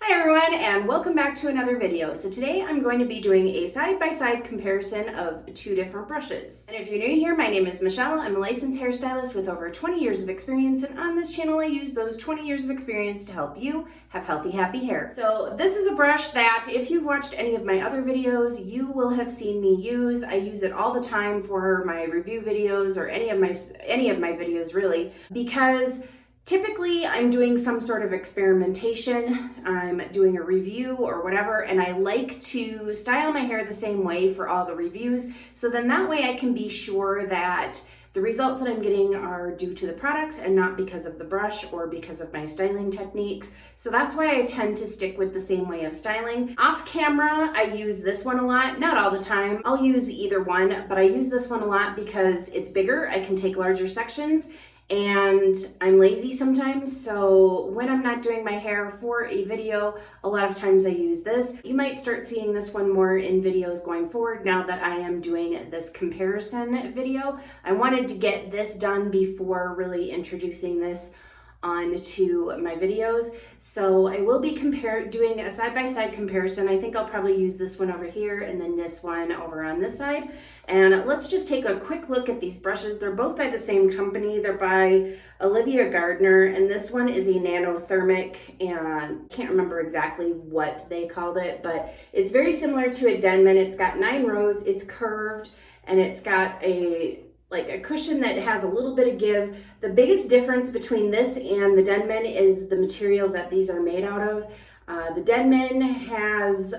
Hi everyone, and welcome back to another video. So today I'm going to be doing a side-by-side comparison of two different brushes. And if you're new here, my name is Michelle. I'm a licensed hairstylist with over 20 years of experience, and on this channel I use those 20 years of experience to help you have healthy, happy hair. So this is a brush that if you've watched any of my other videos, you will have seen me use. I use it all the time for my review videos or any of my videos really, because typically, I'm doing some sort of experimentation, I'm doing a review or whatever, and I like to style my hair the same way for all the reviews, so then that way I can be sure that the results that I'm getting are due to the products and not because of the brush or because of my styling techniques. So that's why I tend to stick with the same way of styling. Off camera, I use this one a lot, not all the time. I'll use either one, but I use this one a lot because it's bigger, I can take larger sections, and I'm lazy sometimes, so when I'm not doing my hair for a video, a lot of times I use this. You might start seeing this one more in videos going forward now that I am doing this comparison video. I wanted to get this done before really introducing this onto my videos, so I will be doing a side-by-side comparison. I think I'll probably use this one over here and then this one over on this side. And let's just take a quick look at these brushes. They're both by the same company. They're by Olivia Gardner, and this one is a Nano thermic, and can't remember exactly what they called it, but it's very similar to a Denman. It's got 9 rows, it's curved, and it's got a cushion that has a little bit of give. The biggest difference between this and the Denman is the material that these are made out of. The Denman has,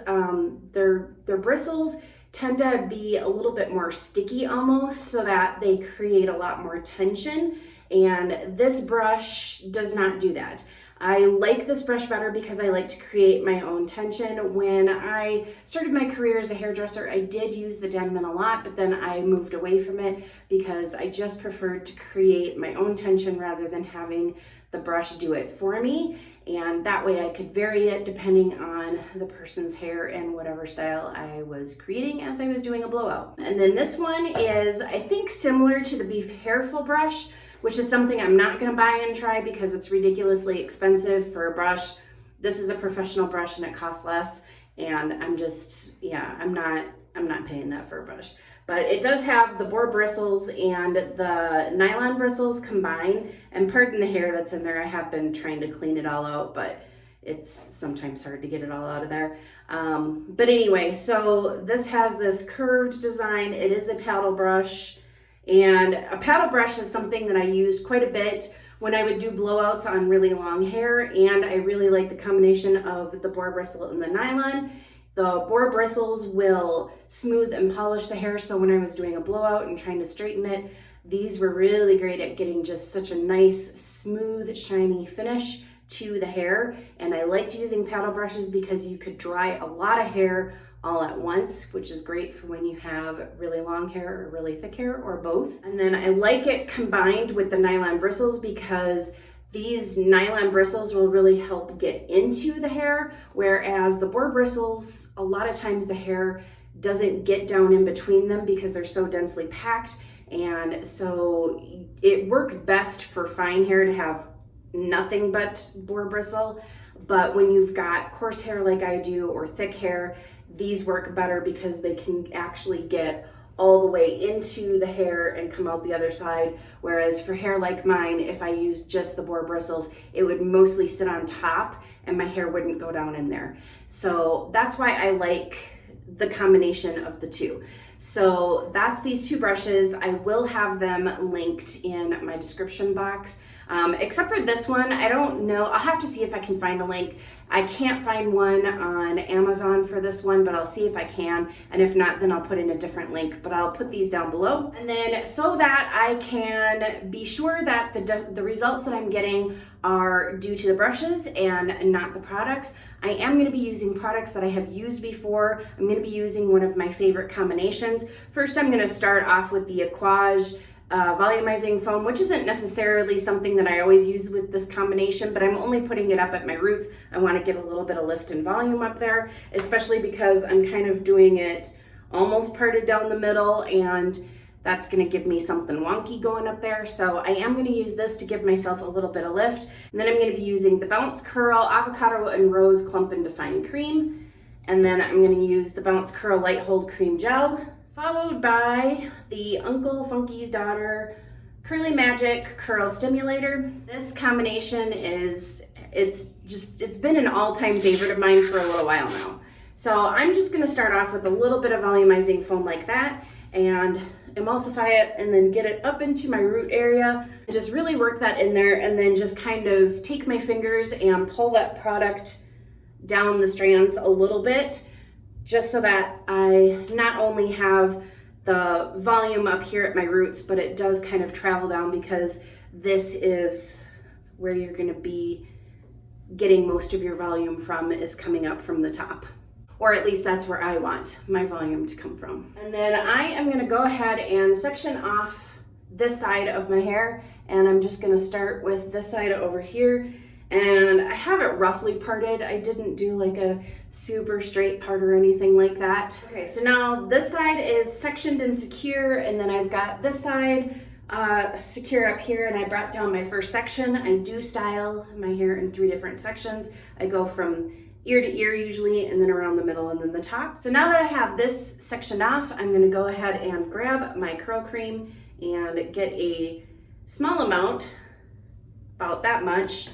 their bristles tend to be a little bit more sticky almost, so that they create a lot more tension, and this brush does not do that. I like this brush better because I like to create my own tension. When I started my career as a hairdresser, I did use the Denman a lot, but then I moved away from it because I just preferred to create my own tension rather than having the brush do it for me. And that way I could vary it depending on the person's hair and whatever style I was creating as I was doing a blowout. And then this one is, I think, similar to the Beef Hairful brush, which is something I'm not gonna buy and try because it's ridiculously expensive for a brush. This is a professional brush and it costs less, and I'm just, yeah, I'm not paying that for a brush. But it does have the boar bristles and the nylon bristles combined, and pardon the hair that's in there. I have been trying to clean it all out, but it's sometimes hard to get it all out of there. But anyway, so this has this curved design. It is a paddle brush, and a paddle brush is something that I used quite a bit when I would do blowouts on really long hair, and I really like the combination of the boar bristle and the nylon. The boar bristles will smooth and polish the hair, so when I was doing a blowout and trying to straighten it, these were really great at getting just such a nice, smooth, shiny finish to the hair. And I liked using paddle brushes because you could dry a lot of hair all at once, which is great for when you have really long hair or really thick hair, or both. And then I like it combined with the nylon bristles because these nylon bristles will really help get into the hair, whereas the boar bristles, a lot of times the hair doesn't get down in between them because they're so densely packed. And so it works best for fine hair to have nothing but boar bristle. But when you've got coarse hair like I do or thick hair, these work better because they can actually get all the way into the hair and come out the other side. Whereas for hair like mine, if I used just the boar bristles, it would mostly sit on top and my hair wouldn't go down in there. So that's why I like the combination of the two. So that's these two brushes. I will have them linked in my description box. Except for this one, I don't know. I'll have to see if I can find a link. I can't find one on Amazon for this one, but I'll see if I can. And if not, then I'll put in a different link, but I'll put these down below. And then so that I can be sure that the results that I'm getting are due to the brushes and not the products, I am going to be using products that I have used before. I'm going to be using one of my favorite combinations. First, I'm going to start off with the Aquage volumizing foam, which isn't necessarily something that I always use with this combination, but I'm only putting it up at my roots. I want to get a little bit of lift and volume up there, especially because I'm kind of doing it almost parted down the middle, and that's gonna give me something wonky going up there. So I am gonna use this to give myself a little bit of lift. And then I'm gonna be using the Bounce Curl Avocado and Rose Clump and Define Cream. And then I'm gonna use the Bounce Curl Light Hold Cream Gel, followed by the Uncle Funky's Daughter Curly Magic Curl Stimulator. This combination it's been an all-time favorite of mine for a little while now. So I'm just gonna start off with a little bit of volumizing foam like that and emulsify it and then get it up into my root area. Just really work that in there and then just kind of take my fingers and pull that product down the strands a little bit, just so that I not only have the volume up here at my roots, but it does kind of travel down, because this is where you're gonna be getting most of your volume from, is coming up from the top. Or at least that's where I want my volume to come from. And then I am gonna go ahead and section off this side of my hair, and I'm just gonna start with this side over here. And I have it roughly parted. I didn't do like a super straight part or anything like that. Okay, so now this side is sectioned and secure, and then I've got this side secure up here, and I brought down my first section. I do style my hair in 3 different sections. I go from ear to ear usually, and then around the middle, and then the top. So now that I have this sectioned off, I'm gonna go ahead and grab my curl cream and get a small amount, about that much,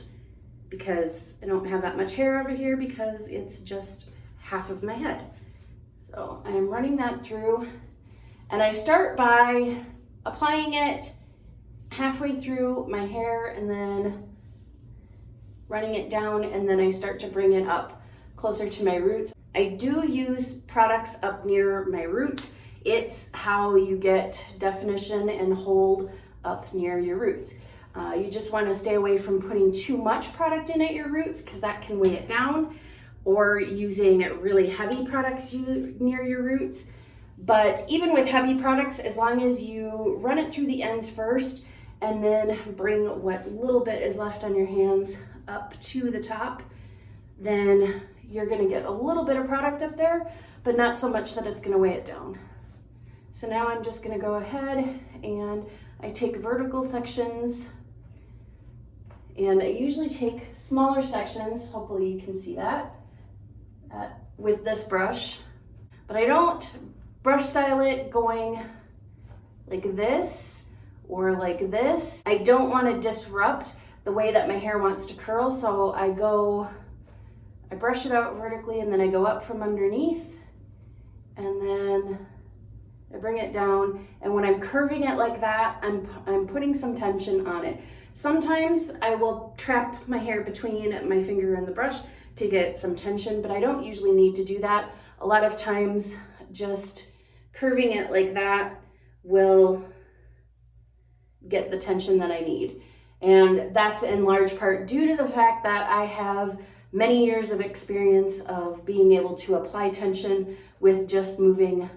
because I don't have that much hair over here because it's just half of my head. So I am running that through, and I start by applying it halfway through my hair and then running it down, and then I start to bring it up closer to my roots. I do use products up near my roots. It's how you get definition and hold up near your roots. You just want to stay away from putting too much product in at your roots, because that can weigh it down, or using really heavy products near your roots. But even with heavy products, as long as you run it through the ends first and then bring what little bit is left on your hands up to the top, then you're going to get a little bit of product up there, but not so much that it's going to weigh it down. So now I'm just going to go ahead and I take vertical sections, and I usually take smaller sections. Hopefully you can see that with this brush, but I don't brush style it going like this or like this. I don't want to disrupt the way that my hair wants to curl, so I brush it out vertically, and then I go up from underneath, and then I bring it down. And when I'm curving it like that, I'm putting some tension on it. Sometimes I will trap my hair between my finger and the brush to get some tension, but I don't usually need to do that. A lot of times just curving it like that will get the tension that I need. And that's in large part due to the fact that I have many years of experience of being able to apply tension with just moving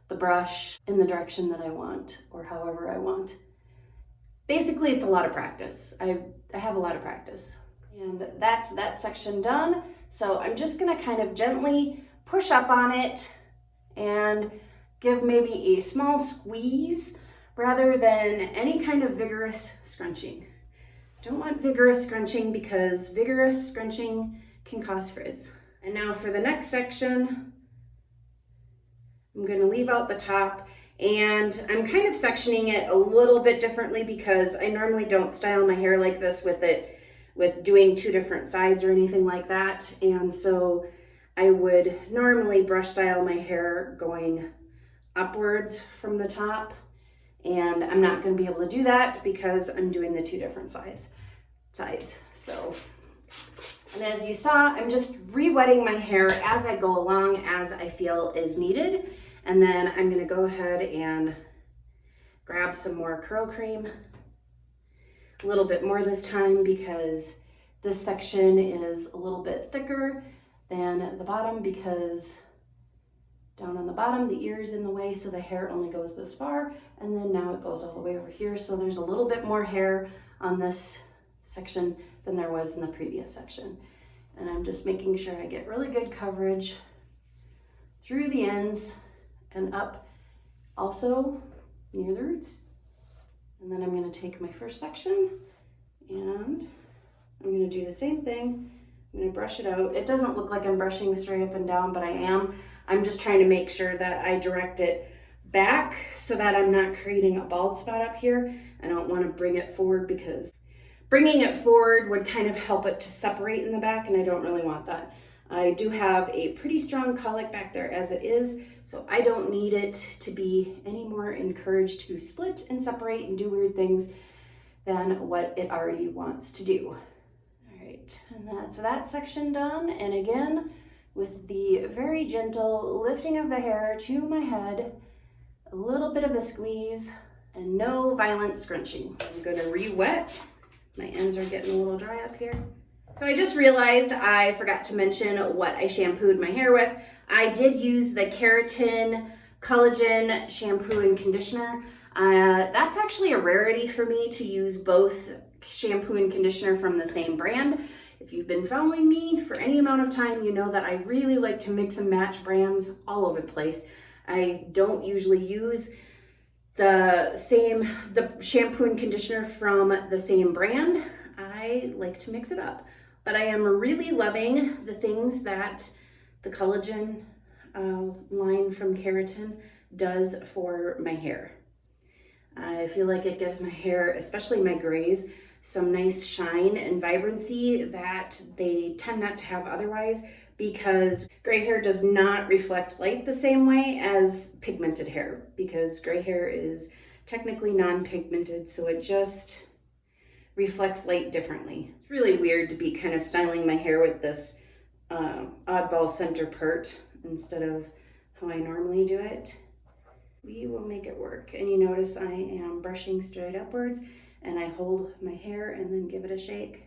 the brush in the direction that I want, or however I want. Basically, it's a lot of practice. I have a lot of practice. And that's that section done. So I'm just gonna kind of gently push up on it and give maybe a small squeeze rather than any kind of vigorous scrunching. Don't want vigorous scrunching, because vigorous scrunching can cause frizz. And now for the next section, I'm going to leave out the top, and I'm kind of sectioning it a little bit differently, because I normally don't style my hair like this with doing 2 different sides or anything like that. And so I would normally brush style my hair going upwards from the top, and I'm not going to be able to do that because I'm doing the 2 different sides. So, and as you saw, I'm just re-wetting my hair as I go along, as I feel is needed. And then I'm going to go ahead and grab some more curl cream, a little bit more this time, because this section is a little bit thicker than the bottom, because down on the bottom the ear is in the way, so the hair only goes this far, and then now it goes all the way over here. So there's a little bit more hair on this section than there was in the previous section. And I'm just making sure I get really good coverage through the ends and up. Also, near the roots. And then I'm going to take my first section and I'm going to do the same thing. I'm going to brush it out. It doesn't look like I'm brushing straight up and down, but I am. I'm just trying to make sure that I direct it back so that I'm not creating a bald spot up here. I don't want to bring it forward because bringing it forward would kind of help it to separate in the back, and I don't really want that. I do have a pretty strong cowlick back there as it is, so I don't need it to be any more encouraged to split and separate and do weird things than what it already wants to do. All right, and that's that section done. And again, with the very gentle lifting of the hair to my head, a little bit of a squeeze, and no violent scrunching. I'm gonna re-wet. My ends are getting a little dry up here. So I just realized I forgot to mention what I shampooed my hair with. I did use the Keratin Collagen shampoo and conditioner. That's actually a rarity for me to use both shampoo and conditioner from the same brand. If you've been following me for any amount of time, you know that I really like to mix and match brands all over the place. I don't usually use the shampoo and conditioner from the same brand. I like to mix it up. But I am really loving the things that the collagen line from Keratin does for my hair. I feel like it gives my hair, especially my grays, some nice shine and vibrancy that they tend not to have otherwise, because gray hair does not reflect light the same way as pigmented hair, because gray hair is technically non-pigmented, so it just reflects light differently. It's really weird to be kind of styling my hair with this oddball center part instead of how I normally do it. We will make it work. And you notice I am brushing straight upwards, and I hold my hair and then give it a shake.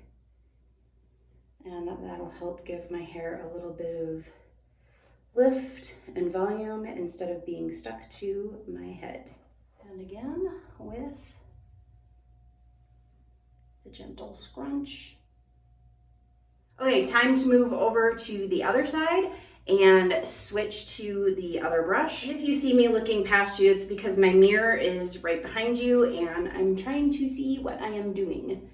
And that'll help give my hair a little bit of lift and volume instead of being stuck to my head. And again, with the gentle scrunch. Okay, time to move over to the other side and switch to the other brush. And if you see me looking past you, it's because my mirror is right behind you and I'm trying to see what I am doing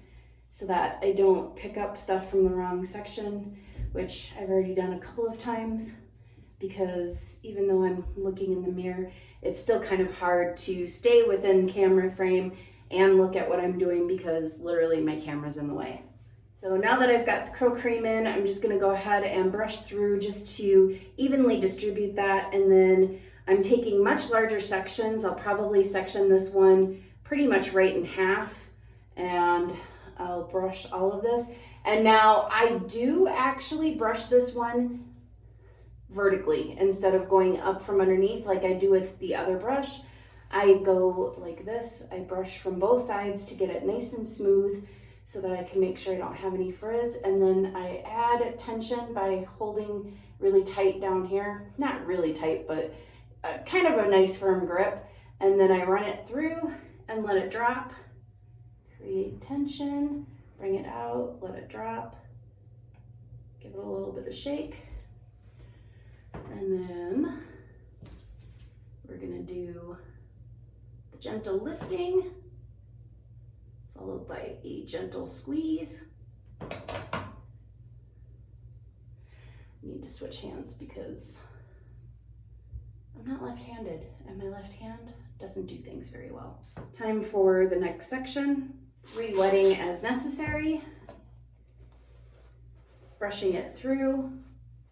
so that I don't pick up stuff from the wrong section, which I've already done a couple of times, because even though I'm looking in the mirror, it's still kind of hard to stay within camera frame and look at what I'm doing because literally my camera's in the way. So now that I've got the curl cream in, I'm just gonna go ahead and brush through just to evenly distribute that. And then I'm taking much larger sections. I'll probably section this one pretty much right in half, and I'll brush all of this. And now I do actually brush this one vertically instead of going up from underneath like I do with the other brush. I go like this. I brush from both sides to get it nice and smooth so that I can make sure I don't have any frizz. And then I add tension by holding really tight down here. Not really tight, but kind of a nice firm grip. And then I run it through and let it drop. Create tension, bring it out, let it drop. Give it a little bit of shake. And then we're gonna do the gentle lifting, followed by a gentle squeeze. I need to switch hands because I'm not left-handed, and my left hand doesn't do things very well. Time for the next section. Re-wetting as necessary. Brushing it through.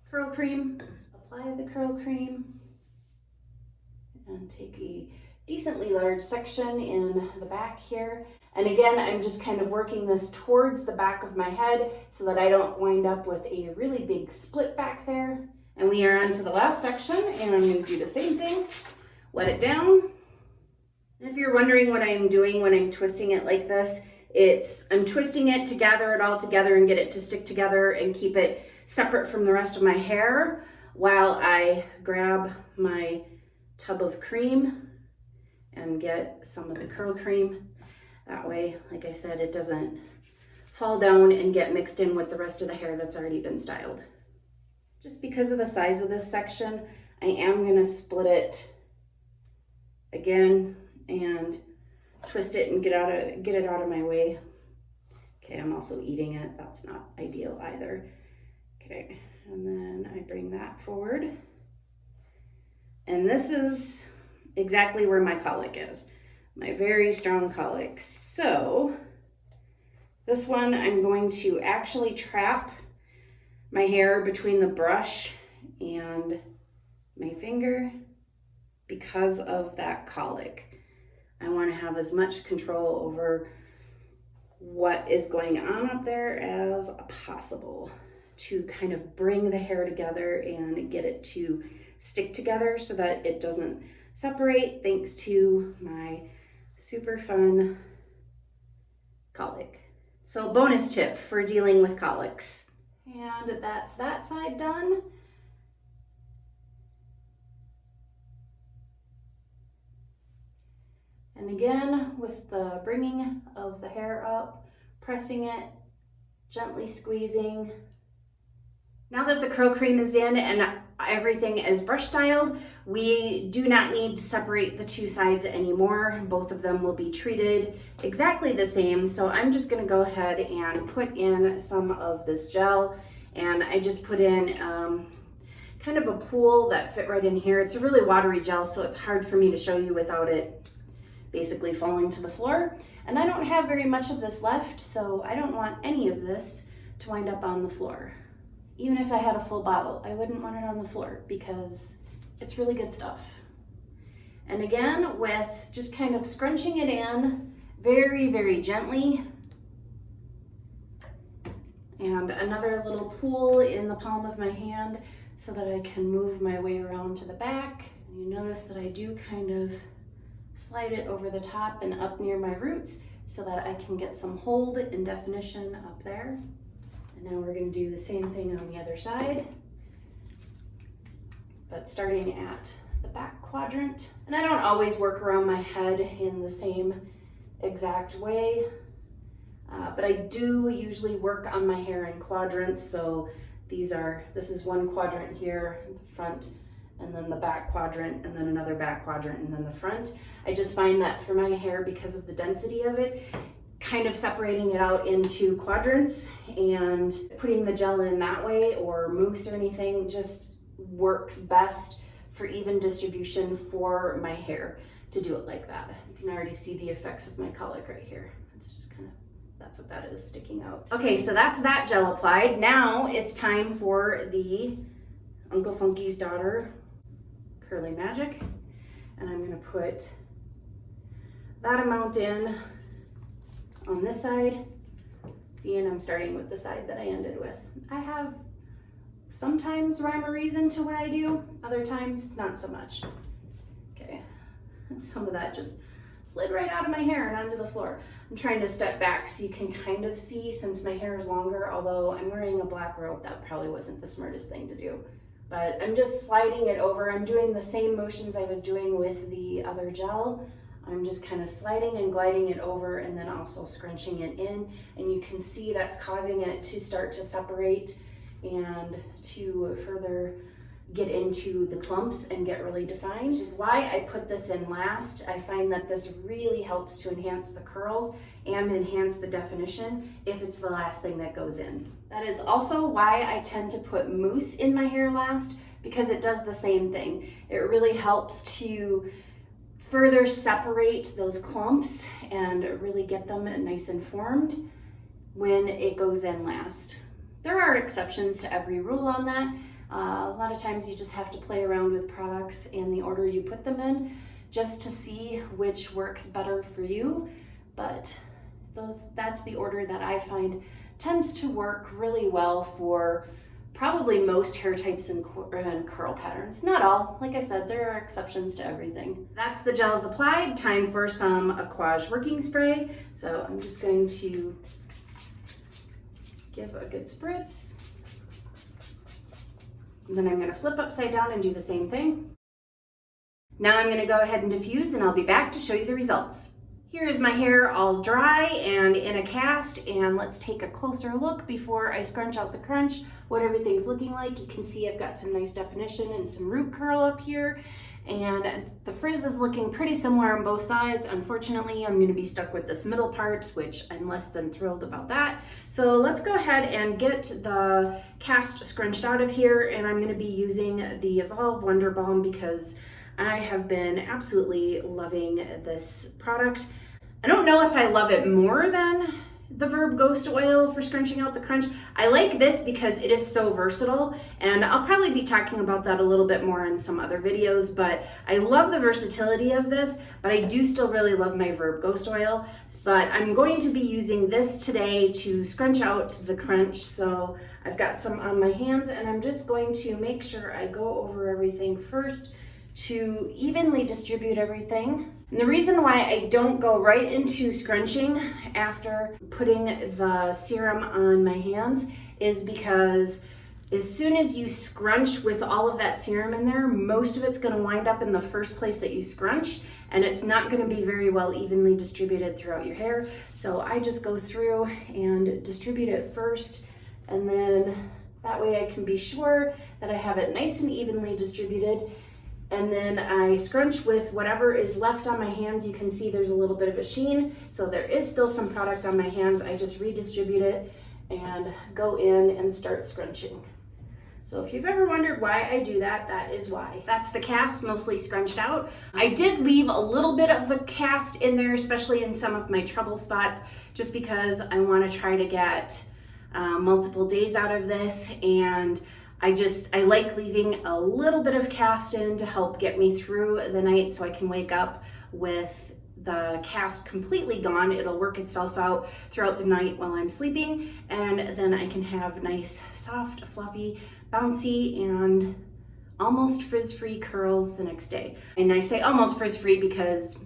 Curl cream. Apply the curl cream. And take a decently large section in the back here. And again, I'm just kind of working this towards the back of my head so that I don't wind up with a really big split back there. And we are on to the last section, and I'm going to do the same thing. Wet it down. And if you're wondering what I'm doing when I'm twisting it like this, I'm twisting it to gather it all together and get it to stick together and keep it separate from the rest of my hair while I grab my tub of cream and get some of the curl cream. That way, like I said, it doesn't fall down and get mixed in with the rest of the hair that's already been styled. Just because of the size of this section, I am gonna split it again and twist it and get it out of my way. Okay, I'm also eating it. That's not ideal either. Okay, and then I bring that forward. And this is exactly where my cowlick is. My very strong cowlick. So this one I'm going to actually trap my hair between the brush and my finger because of that cowlick. I want to have as much control over what is going on up there as possible to kind of bring the hair together and get it to stick together so that it doesn't separate, thanks to my super fun cowlick. So bonus tip for dealing with cowlicks. And that's that side done. And again, with the bringing of the hair up, pressing it, gently squeezing. Now that the curl cream is in and everything is brush styled, we do not need to separate the two sides anymore. Both of them will be treated exactly the same. So I'm just gonna go ahead and put in some of this gel, and I just put in kind of a pool that fit right in here. It's a really watery gel, so it's hard for me to show you without it basically falling to the floor. And I don't have very much of this left, so I don't want any of this to wind up on the floor. Even if I had a full bottle, I wouldn't want it on the floor because it's really good stuff. And again, with just kind of scrunching it in very, very gently. And another little pool in the palm of my hand so that I can move my way around to the back. And you notice that I do kind of slide it over the top and up near my roots so that I can get some hold and definition up there. And now we're going to do the same thing on the other side, but starting at the back quadrant. And I don't always work around my head in the same exact way, but I do usually work on my hair in quadrants. So this is one quadrant here, the front, and then the back quadrant, and then another back quadrant, and then the front. I just find that for my hair, because of the density of it, kind of separating it out into quadrants and putting the gel in that way or mousse or anything just works best for even distribution for my hair to do it like that. You can already see the effects of my cowlick right here. It's just kind of, that's what that is sticking out. Okay, so that's that gel applied. Now it's time for the Uncle Funky's Daughter Curly Magic. And I'm gonna put that amount in on this side. See, and I'm starting with the side that I ended with. I have sometimes rhyme or reason to what I do, other times not so much. Okay, some of that just slid right out of my hair and onto the floor. I'm trying to step back so you can kind of see, since my hair is longer, although I'm wearing a black robe, that probably wasn't the smartest thing to do. But I'm just sliding it over. I'm doing the same motions I was doing with the other gel. I'm just kind of sliding and gliding it over and then also scrunching it in. And you can see that's causing it to start to separate and to further get into the clumps and get really defined, which is why I put this in last. I find that this really helps to enhance the curls and enhance the definition if it's the last thing that goes in. That is also why I tend to put mousse in my hair last, because it does the same thing. It really helps to further separate those clumps and really get them nice and formed when it goes in last. There are exceptions to every rule on that. A lot of times you just have to play around with products and the order you put them in just to see which works better for you. But that's the order that I find tends to work really well for probably most hair types and curl patterns. Not all, like I said, there are exceptions to everything. That's the gels applied. Time for some Aquage working spray. So I'm just going to give a good spritz. And then I'm going to flip upside down and do the same thing. Now I'm going to go ahead and diffuse, and I'll be back to show you the results. Here is my hair all dry and in a cast, and let's take a closer look before I scrunch out the crunch, what everything's looking like. You can see I've got some nice definition and some root curl up here, and the frizz is looking pretty similar on both sides. Unfortunately, I'm going to be stuck with this middle part, which I'm less than thrilled about that. So let's go ahead and get the cast scrunched out of here, and I'm going to be using the Evolve Wonder Balm because I have been absolutely loving this product. I don't know if I love it more than the Verb Ghost Oil for scrunching out the crunch. I like this because it is so versatile, and I'll probably be talking about that a little bit more in some other videos, but I love the versatility of this, but I do still really love my Verb Ghost Oil. But I'm going to be using this today to scrunch out the crunch. So I've got some on my hands, and I'm just going to make sure I go over everything first to evenly distribute everything. And the reason why I don't go right into scrunching after putting the serum on my hands is because as soon as you scrunch with all of that serum in there, most of it's going to wind up in the first place that you scrunch, and it's not going to be very well evenly distributed throughout your hair. So I just go through and distribute it first, and then that way I can be sure that I have it nice and evenly distributed. And then I scrunch with whatever is left on my hands. You can see there's a little bit of a sheen, so there is still some product on my hands. I just redistribute it and go in and start scrunching. So if you've ever wondered why I do that, that is why. That's the cast mostly scrunched out. I did leave a little bit of the cast in there, especially in some of my trouble spots, just because I want to try to get multiple days out of this, and I like leaving a little bit of cast in to help get me through the night so I can wake up with the cast completely gone. It'll work itself out throughout the night while I'm sleeping, and then I can have nice, soft, fluffy, bouncy, and almost frizz-free curls the next day. And I say almost frizz-free because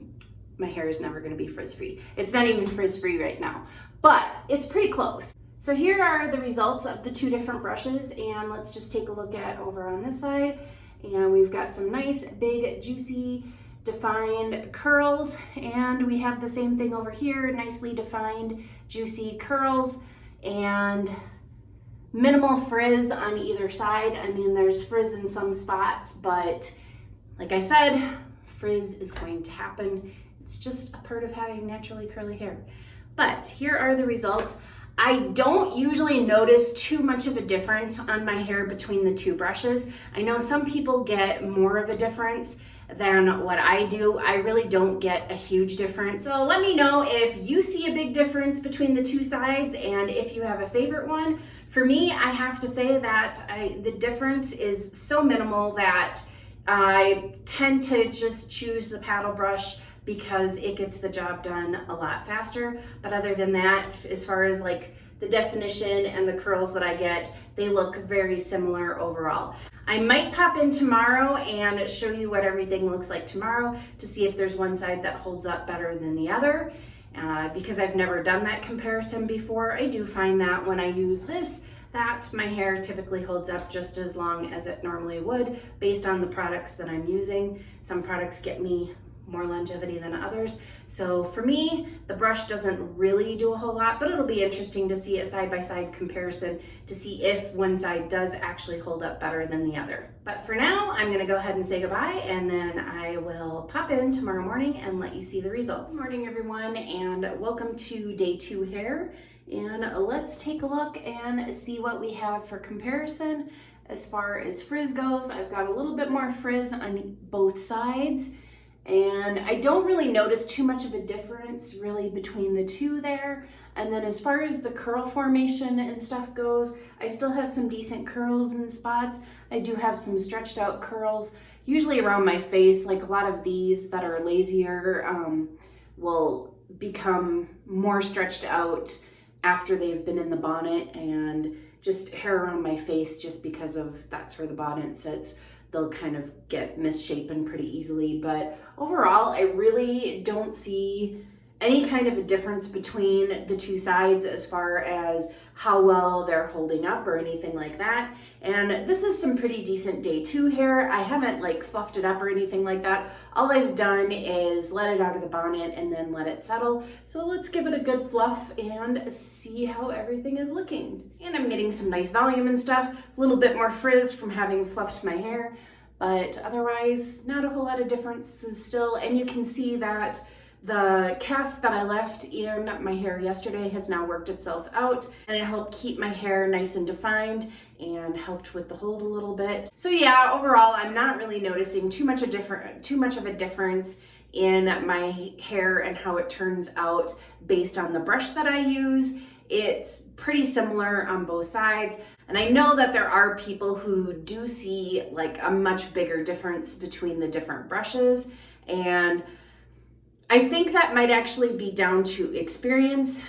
my hair is never going to be frizz-free. It's not even frizz-free right now, but it's pretty close. So here are the results of the two different brushes, and let's just take a look at over on this side. And we've got some nice, big, juicy, defined curls, and we have the same thing over here, nicely defined, juicy curls, and minimal frizz on either side. I mean, there's frizz in some spots, but like I said, frizz is going to happen. It's just a part of having naturally curly hair. But here are the results. I don't usually notice too much of a difference on my hair between the two brushes. I know some people get more of a difference than what I do. I really don't get a huge difference. So let me know if you see a big difference between the two sides and if you have a favorite one. For me, I have to say that the difference is so minimal that I tend to just choose the paddle brush because it gets the job done a lot faster. But other than that, as far as like the definition and the curls that I get, they look very similar overall. I might pop in tomorrow and show you what everything looks like tomorrow to see if there's one side that holds up better than the other. Because I've never done that comparison before, I do find that when I use this, that my hair typically holds up just as long as it normally would based on the products that I'm using. Some products get me more longevity than others. So for me, the brush doesn't really do a whole lot, but it'll be interesting to see a side-by-side comparison to see if one side does actually hold up better than the other. But for now, I'm gonna go ahead and say goodbye, and then I will pop in tomorrow morning and let you see the results. Good morning, everyone, and welcome to day 2 hair. And let's take a look and see what we have for comparison. As far as frizz goes, I've got a little bit more frizz on both sides, and I don't really notice too much of a difference really between the two there. And then as far as the curl formation and stuff goes, I still have some decent curls in spots. I do have some stretched out curls, usually around my face. Like a lot of these that are lazier will become more stretched out after they've been in the bonnet, and just hair around my face, just because of that's where the bonnet sits, they'll kind of get misshapen pretty easily. But overall, I really don't see any kind of a difference between the two sides as far as how well they're holding up or anything like that. And this is some pretty decent day 2 hair. I haven't like fluffed it up or anything like that. All I've done is let it out of the bonnet and then let it settle. So let's give it a good fluff and see how everything is looking. And I'm getting some nice volume and stuff, a little bit more frizz from having fluffed my hair, but otherwise not a whole lot of differences still. And you can see that the cast that I left in my hair yesterday has now worked itself out, and it helped keep my hair nice and defined and helped with the hold a little bit. So yeah, overall I'm not really noticing too much of a difference in my hair and how it turns out based on the brush that I use. It's pretty similar on both sides. And I know that there are people who do see like a much bigger difference between the different brushes, and I think that might actually be down to experience.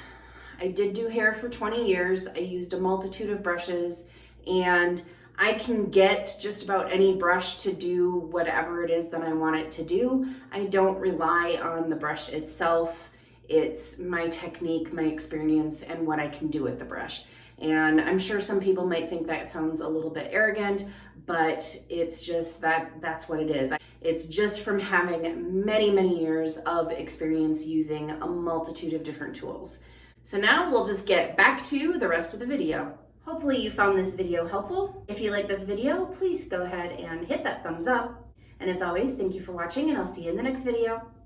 I did do hair for 20 years. I used a multitude of brushes, and I can get just about any brush to do whatever it is that I want it to do. I don't rely on the brush itself. It's my technique, my experience, and what I can do with the brush. And I'm sure some people might think that sounds a little bit arrogant, but it's just that's what it is. It's just from having many, many years of experience using a multitude of different tools. So now we'll just get back to the rest of the video. Hopefully you found this video helpful. If you like this video, please go ahead and hit that thumbs up. And as always, thank you for watching, and I'll see you in the next video.